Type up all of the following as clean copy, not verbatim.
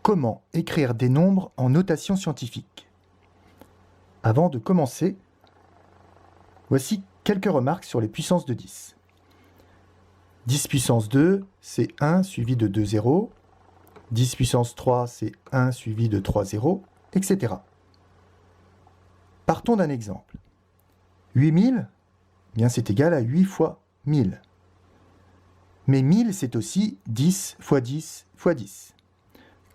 Comment écrire des nombres en notation scientifique? Avant de commencer, voici quelques remarques sur les puissances de 10. 10 puissance 2, c'est 1 suivi de 2 zéros. 10 puissance 3, c'est 1 suivi de 3 zéros, etc. Partons d'un exemple. 8000, bien c'est égal à 8 fois 1000. Mais 1000, c'est aussi 10 fois 10 fois 10,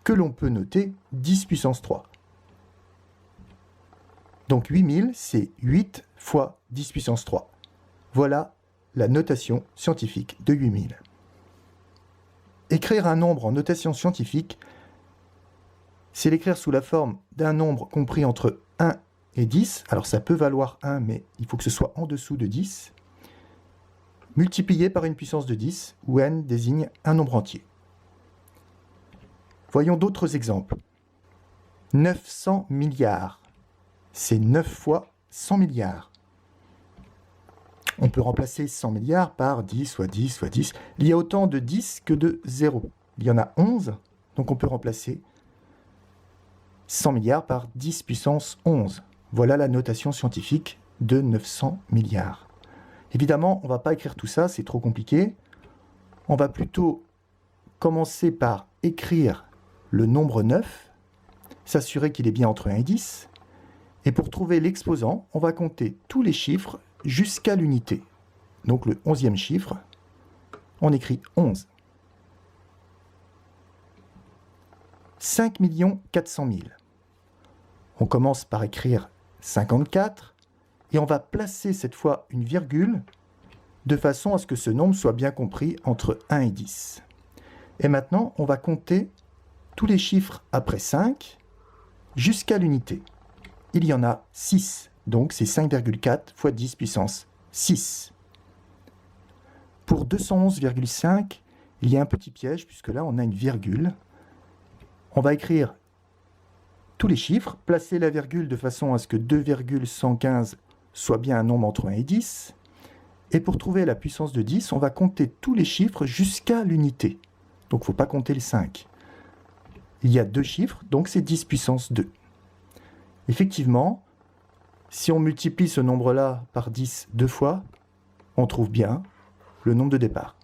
que l'on peut noter 10 puissance 3. Donc 8000, c'est 8 fois 10 puissance 3. Voilà la notation scientifique de 8000. Écrire un nombre en notation scientifique, c'est l'écrire sous la forme d'un nombre compris entre 1 et 10. Alors ça peut valoir 1, mais il faut que ce soit en dessous de 10. Multiplié par une puissance de 10, où n désigne un nombre entier. Voyons d'autres exemples. 900 milliards, c'est 9 fois 100 milliards. On peut remplacer 100 milliards par 10 fois 10 fois 10. Il y a autant de 10 que de 0. Il y en a 11, donc on peut remplacer 100 milliards par 10 puissance 11. Voilà la notation scientifique de 900 milliards. Évidemment, on ne va pas écrire tout ça, c'est trop compliqué. On va plutôt commencer par écrire le nombre 9, s'assurer qu'il est bien entre 1 et 10. Et pour trouver l'exposant, on va compter tous les chiffres jusqu'à l'unité. Donc le 11e chiffre, on écrit 11. 5 400 000. On commence par écrire 54 et on va placer cette fois une virgule de façon à ce que ce nombre soit bien compris entre 1 et 10. Et maintenant, on va compter tous les chiffres après 5 jusqu'à l'unité. Il y en a 6, donc c'est 5,4 fois 10 puissance 6. Pour 211,5, il y a un petit piège puisque là on a une virgule. On va écrire tous les chiffres, placer la virgule de façon à ce que 2,115 soit bien un nombre entre 1 et 10. Et pour trouver la puissance de 10, on va compter tous les chiffres jusqu'à l'unité. Donc il ne faut pas compter les 5. Il y a 2 chiffres, donc c'est 10 puissance 2. Effectivement, si on multiplie ce nombre-là par 10 deux fois, on trouve bien le nombre de départ.